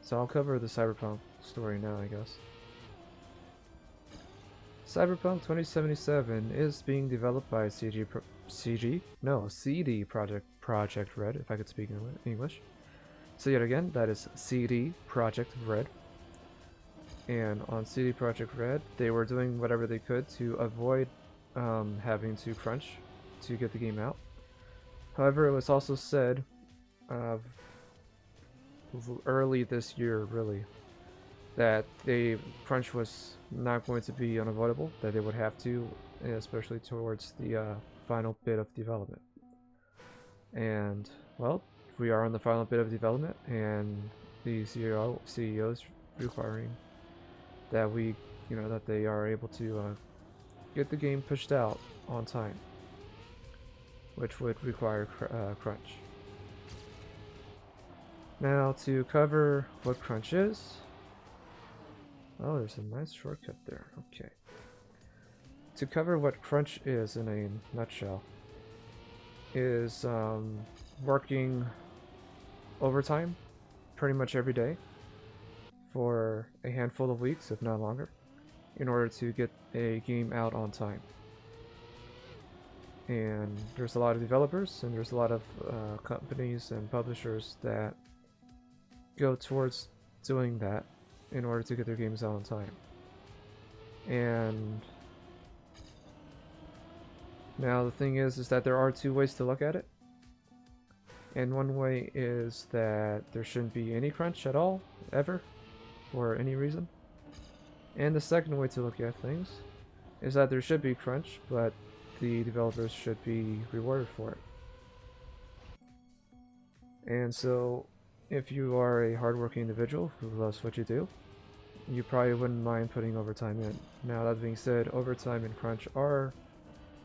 So I'll cover the Cyberpunk story now, I guess. Cyberpunk 2077 is being developed by CD Projekt Red, if I could speak English. So yet again, that is CD Projekt Red. And on CD Projekt Red, they were doing whatever they could to avoid having to crunch to get the game out. However, it was also said early this year, really, that crunch was not going to be unavoidable, that they would have to, especially towards the final bit of development. And, well, we are on the final bit of development, and the CEO's requiring that that they are able to get the game pushed out on time, which would require crunch. Now, to cover what crunch is, oh, there's a nice shortcut there. Okay. To cover what crunch is in a nutshell, is working overtime pretty much every day for a handful of weeks, if not longer, in order to get a game out on time. And there's a lot of developers and there's a lot of companies and publishers that go towards doing that in order to get their games out on time. And now the thing is that there are two ways to look at it. And one way is that there shouldn't be any crunch at all, ever, for any reason. And the second way to look at things is that there should be crunch, but the developers should be rewarded for it. And so, if you are a hardworking individual who loves what you do, you probably wouldn't mind putting overtime in. Now, that being said, overtime and crunch are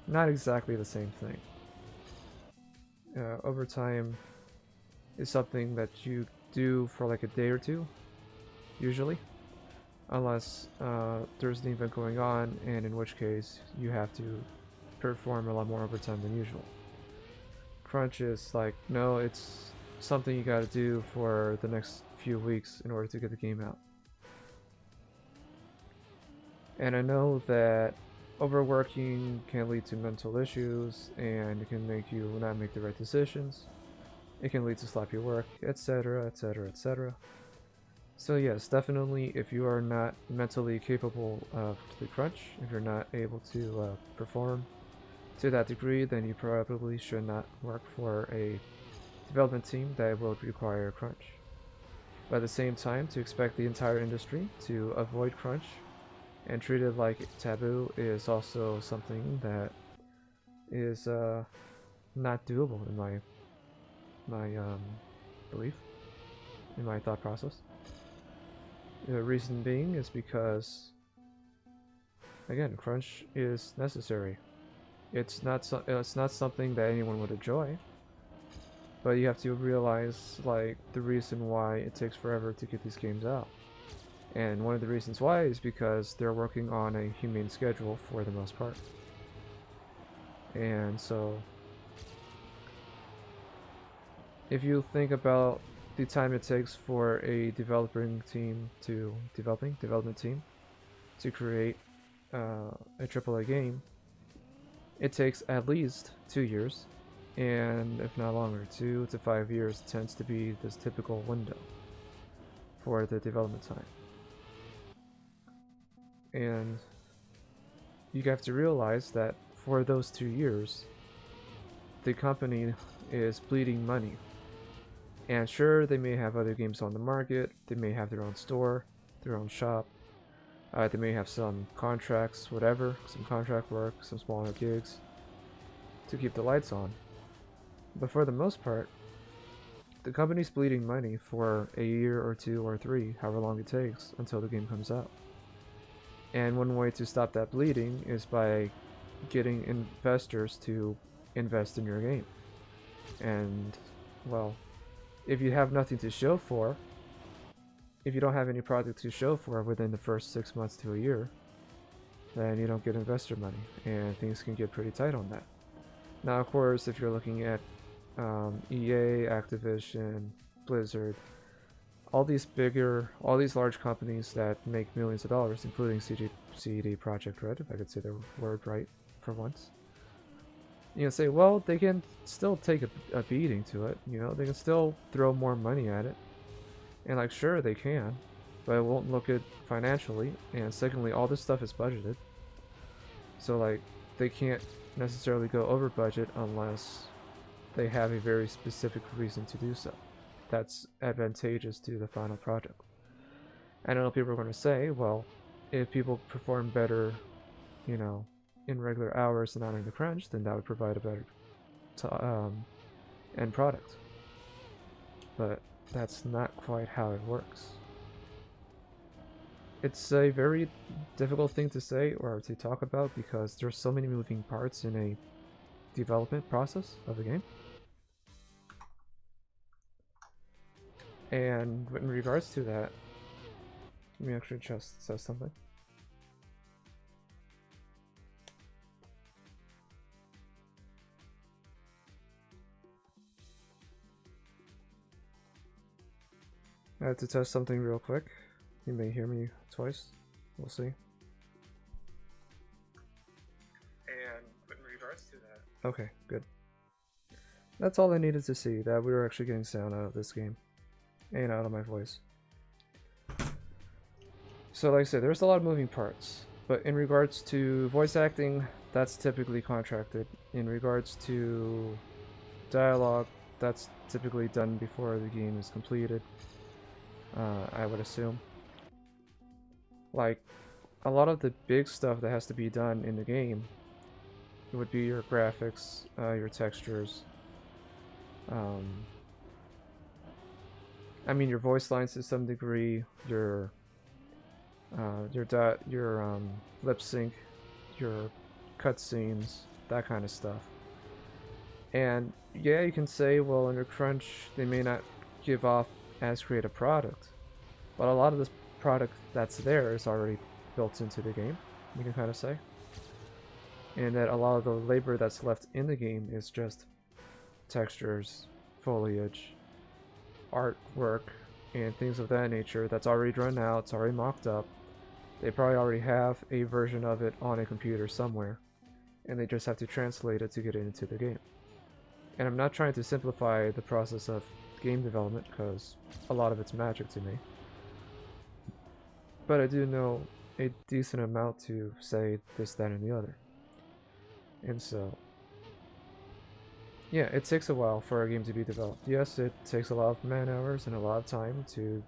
not exactly the same thing. Overtime is something that you do for like a day or two, usually, unless there's an event going on, and in which case you have to perform a lot more overtime than usual. Crunch is like, no, it's something you gotta do for the next few weeks in order to get the game out. And I know that overworking can lead to mental issues, and it can make you not make the right decisions. It can lead to sloppy work, etc, etc, etc. So yes, definitely, if you are not mentally capable of the crunch, if you're not able to perform to that degree, then you probably should not work for a development team that will require crunch. But at the same time, to expect the entire industry to avoid crunch and treat it like taboo is also something that is not doable in my belief, in my thought process. The reason being is because, again, crunch is necessary. It's not something that anyone would enjoy, but you have to realize like the reason why it takes forever to get these games out. And one of the reasons why is because they're working on a humane schedule for the most part. And so, if you think about the time it takes for a development team to create a AAA game, it takes at least 2 years, and if not longer, 2 to 5 years tends to be this typical window for the development time. And you have to realize that for those 2 years, the company is bleeding money. And sure, they may have other games on the market, they may have their own store, their own shop, they may have some contracts, whatever, some contract work, some smaller gigs to keep the lights on. But for the most part, the company's bleeding money for a year or 2 or 3, however long it takes until the game comes out. And one way to stop that bleeding is by getting investors to invest in your game. And, well, if you have nothing to show for, if you don't have any product to show for within the first 6 months to a year, then you don't get investor money, and things can get pretty tight on that. Now, of course, if you're looking at EA, Activision, Blizzard, all these large companies that make millions of dollars, including CD Projekt Red, if I could say the word right for once. You know, say, well, they can still take a beating to it. You know, they can still throw more money at it, and like, sure, they can, but it won't look good financially. And secondly, all this stuff is budgeted, so like, they can't necessarily go over budget unless they have a very specific reason to do so. That's advantageous to the final project. I know people are going to say, well, if people perform better, you know, in regular hours and not in the crunch, then that would provide a better end product. But that's not quite how it works. It's a very difficult thing to say or to talk about because there's so many moving parts in a development process of a game. And in regards to that, let me actually just say something. I have to test something real quick. You may hear me twice. We'll see. And in regards to that... Okay, good. That's all I needed to see, that we were actually getting sound out of this game. And out of my voice. So like I said, there's a lot of moving parts. But in regards to voice acting, that's typically contracted. In regards to dialogue, that's typically done before the game is completed. I would assume. Like, a lot of the big stuff that has to be done in the game would be your graphics, your textures. I mean, your voice lines to some degree, your lip sync, your cutscenes, that kind of stuff. And yeah, you can say, well, under crunch, they may not give off as great a product, but a lot of this product that's there is already built into the game, you can kind of say. And that a lot of the labor that's left in the game is just textures, foliage, artwork, and things of that nature that's already drawn out, it's already mocked up. They probably already have a version of it on a computer somewhere, and they just have to translate it to get it into the game. And I'm not trying to simplify the process of game development, because a lot of it's magic to me. But I do know a decent amount to say this, that, and the other. And so, yeah, it takes a while for a game to be developed. Yes, it takes a lot of man hours and a lot of time to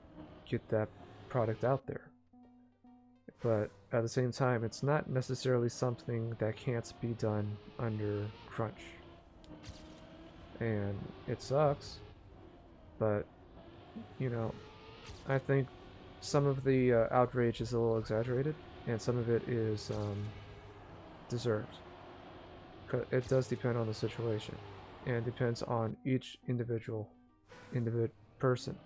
get that product out there. But at the same time, it's not necessarily something that can't be done under crunch. And it sucks, but, you know, I think some of the outrage is a little exaggerated, and some of it is deserved. It does depend on the situation, and depends on each individual person,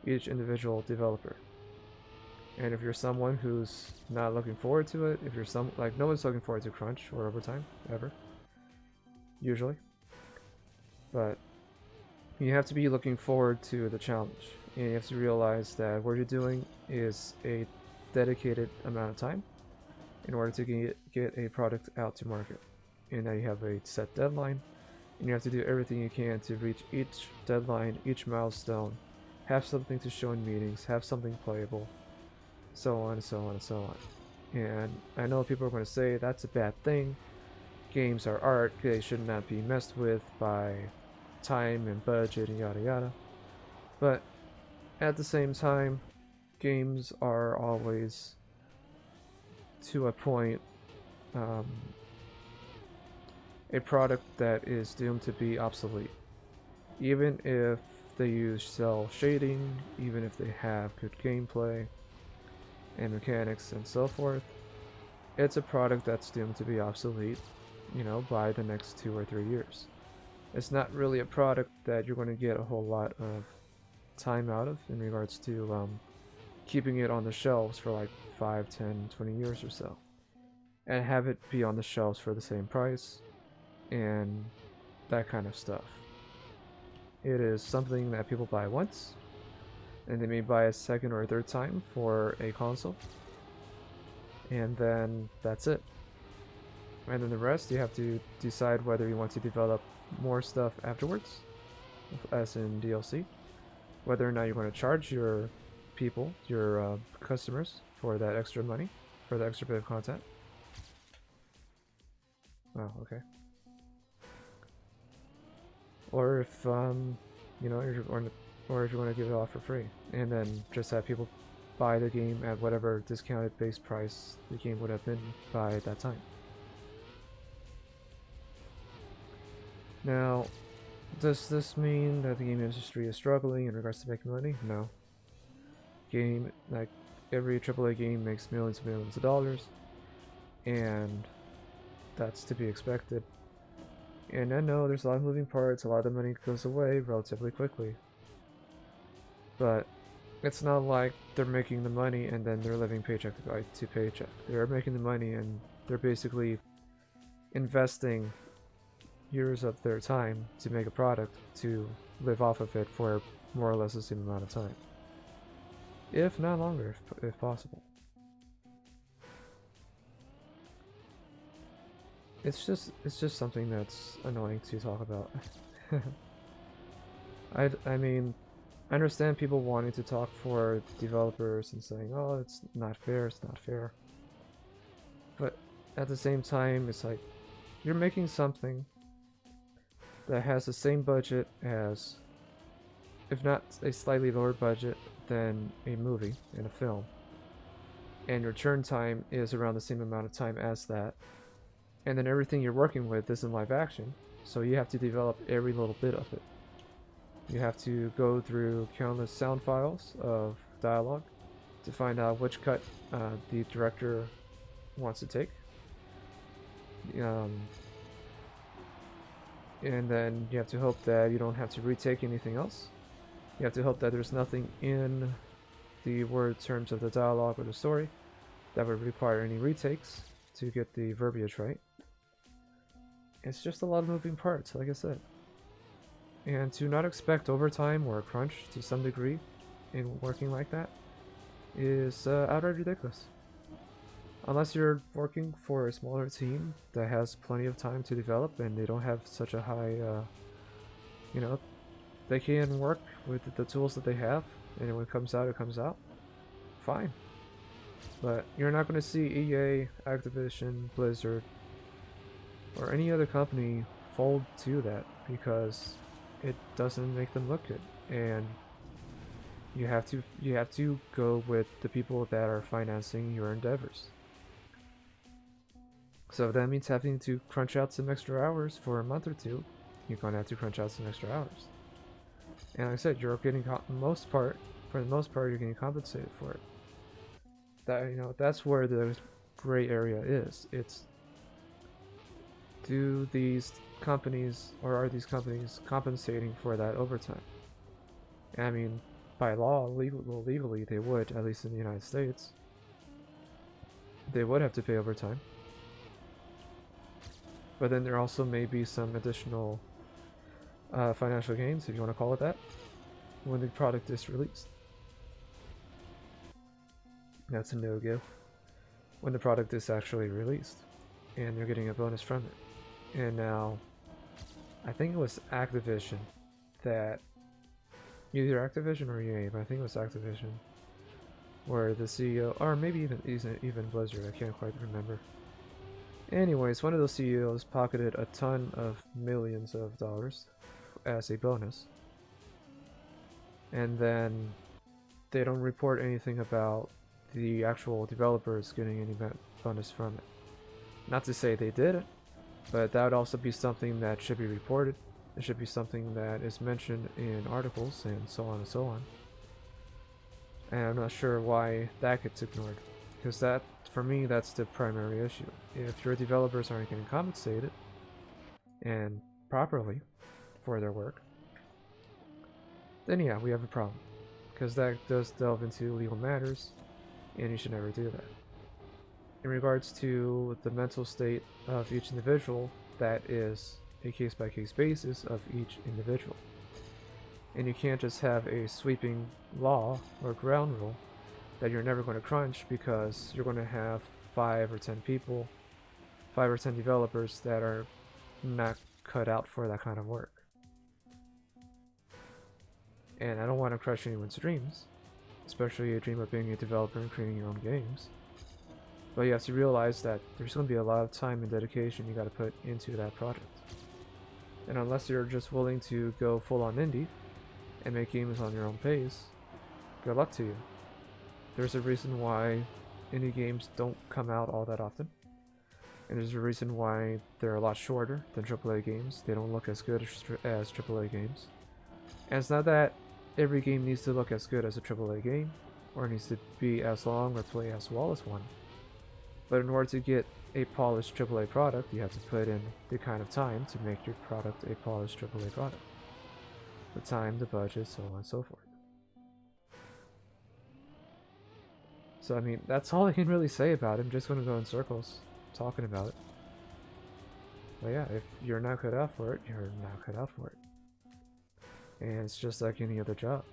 each individual developer. And if you're someone who's not looking forward to it, if you're like, no one's looking forward to crunch or overtime, ever, usually. But you have to be looking forward to the challenge, and you have to realize that what you're doing is a dedicated amount of time in order to get a product out to market. And now you have a set deadline, and you have to do everything you can to reach each deadline, each milestone, have something to show in meetings, have something playable, so on and so on and so on. And I know people are going to say that's a bad thing. Games are art, they should not be messed with by time and budget and yada yada. But at the same time, games are always, to a point, a product that is doomed to be obsolete. Even if they use cell shading, even if they have good gameplay and mechanics and so forth, it's a product that's doomed to be obsolete, you know, by the next 2 or 3 years. It's not really a product that you're going to get a whole lot of time out of in regards to keeping it on the shelves for like 5, 10, 20 years or so, and have it be on the shelves for the same price and that kind of stuff. It is something that people buy once, and they may buy a second or a third time for a console, and then that's it. And then the rest, you have to decide whether you want to develop more stuff afterwards, as in DLC, whether or not you want to charge your people, your customers, for that extra money, for the extra bit of content. Oh, okay. Or if you know, or if you want to give it off for free, and then just have people buy the game at whatever discounted base price the game would have been by that time. Now, does this mean that the game industry is struggling in regards to making money? No. Like every AAA game makes millions and millions of dollars, and that's to be expected. And I know there's a lot of moving parts, a lot of the money goes away relatively quickly. But it's not like they're making the money and then they're living paycheck to paycheck. They're making the money and they're basically investing years of their time to make a product to live off of it for more or less the same amount of time. If not longer, if possible. It's just something that's annoying to talk about. I mean, I understand people wanting to talk for developers and saying, oh, it's not fair, it's not fair. But at the same time, it's like, you're making something that has the same budget as, if not a slightly lower budget than a movie and a film. And your turn time is around the same amount of time as that. And then everything you're working with is in live action, so you have to develop every little bit of it. You have to go through countless sound files of dialogue to find out which cut the director wants to take. And then you have to hope that you don't have to retake anything else. You have to hope that there's nothing in the word terms of the dialogue or the story that would require any retakes to get the verbiage right. It's just a lot of moving parts, like I said. And to not expect overtime or a crunch to some degree in working like that is outright ridiculous. Unless you're working for a smaller team that has plenty of time to develop and they don't have such a high, you know, they can work with the tools that they have, and when it comes out, it comes out. Fine. But you're not going to see EA, Activision, Blizzard, or any other company fold to that because it doesn't make them look good. And you have to go with the people that are financing your endeavors. So if that means having to crunch out some extra hours for a month or two, you're going to have to crunch out some extra hours. And like I said, you're getting for the most part, you're getting compensated for it. That's where the gray area is. It's, do these companies, or are these companies compensating for that overtime? I mean, by law, legally, they would, at least in the United States. They would have to pay overtime. But then there also may be some additional financial gains, if you want to call it that, when the product is released. That's a no-go. When the product is actually released, and you're getting a bonus from it. And now, I think it was Activision that, either Activision or EA, but I think it was Activision, where the CEO, or maybe even Blizzard, I can't quite remember. Anyways, one of those CEOs pocketed a ton of millions of dollars as a bonus. And then they don't report anything about the actual developers getting any bonus from it. Not to say they did it, but that would also be something that should be reported. It should be something that is mentioned in articles and so on and so on. And I'm not sure why that gets ignored, because that, for me, that's the primary issue. If your developers aren't getting compensated and properly for their work, then yeah, we have a problem, because that does delve into legal matters, and you should never do that. In regards to the mental state of each individual, that is a case-by-case basis of each individual. And you can't just have a sweeping law or ground rule that you're never going to crunch because you're going to have 5 or 10 people, 5 or 10 developers that are not cut out for that kind of work. And I don't want to crush anyone's dreams, especially a dream of being a developer and creating your own games. But you have to realize that there's going to be a lot of time and dedication you got to put into that project. And unless you're just willing to go full on indie and make games on your own pace, good luck to you. There's a reason why indie games don't come out all that often. And there's a reason why they're a lot shorter than AAA games. They don't look as good as AAA games. And it's not that every game needs to look as good as a AAA game, or needs to be as long or play as well as one. But in order to get a polished AAA product, you have to put in the kind of time to make your product a polished AAA product. The time, the budget, so on and so forth. So I mean, that's all I can really say about it. I'm just going to go in circles talking about it. But yeah, if you're not cut out for it, you're not cut out for it. And it's just like any other job.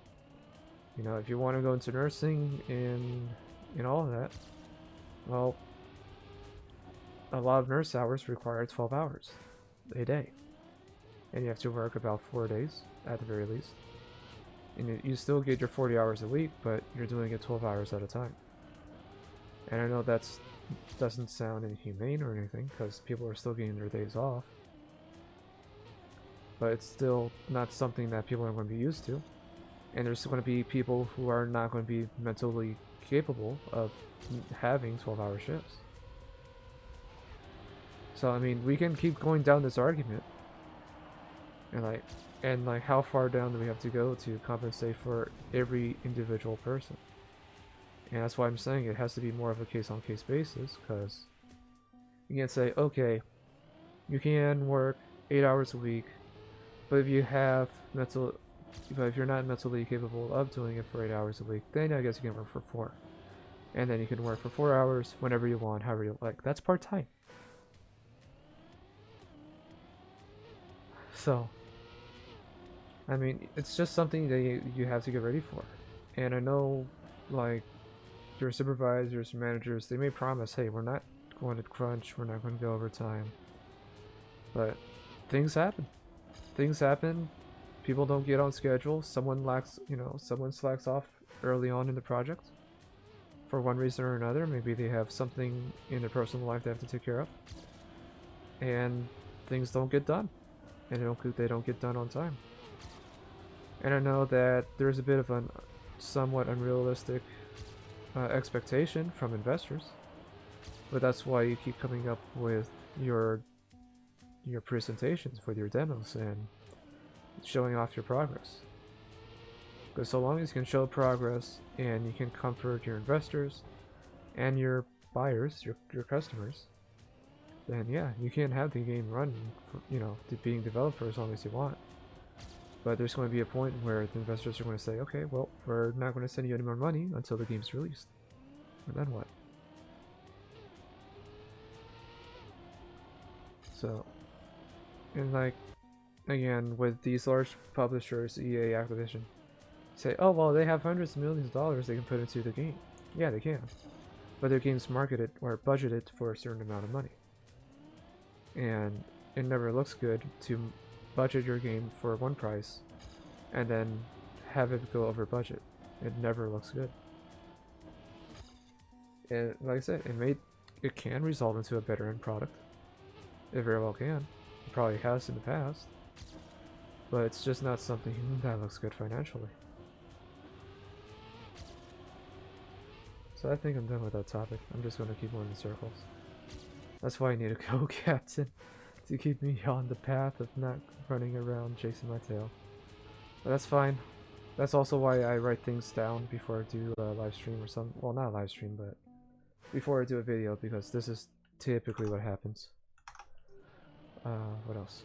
You know, if you want to go into nursing and all of that, well, a lot of nurse hours require 12 hours a day. And you have to work about 4 days at the very least. And you still get your 40 hours a week, but you're doing it 12 hours at a time. And I know that doesn't sound inhumane or anything, because people are still getting their days off. But it's still not something that people are going to be used to. And there's going to be people who are not going to be mentally capable of having 12-hour shifts. So I mean, we can keep going down this argument, and like how far down do we have to go to compensate for every individual person? And that's why I'm saying it has to be more of a case-on-case basis, because you can't say, okay, you can work 8 hours a week, but if you're not mentally capable of doing it for 8 hours a week, then I guess you can work for 4. And then you can work for 4 hours whenever you want, however you like. That's part-time. So, I mean, it's just something that you have to get ready for. And I know, like, your supervisors, managers, they may promise, hey, we're not going to crunch, we're not going to go overtime. But things happen. Things happen. People don't get on schedule. Someone slacks off early on in the project for one reason or another. Maybe they have something in their personal life they have to take care of, and things don't get done, and they don't get done on time. And I know that there's a bit of a somewhat unrealistic expectation from investors, but that's why you keep coming up with your presentations with your demos and showing off your progress. Because so long as you can show progress and you can comfort your investors and your buyers, your customers, then yeah, you can have the game run, being developed for as long as you want. But there's going to be a point where the investors are going to say, okay, well, we're not going to send you any more money until the game's released. And then what? So, and like, again, with these large publishers, EA, Activision, say, oh, well, they have hundreds of millions of dollars they can put into the game. Yeah, they can. But their game's marketed or budgeted for a certain amount of money. And it never looks good to budget your game for one price and then have it go over budget. It never looks good. And like I said, it can result into a better end product. It very well can. It probably has in the past. But it's just not something that looks good financially. So I think I'm done with that topic. I'm just going to keep going in circles. That's why I need a co-captain to keep me on the path of not running around chasing my tail. But that's fine. That's also why I write things down before I do a live stream or something. Well, not a live stream, but before I do a video, because this is typically what happens. What else?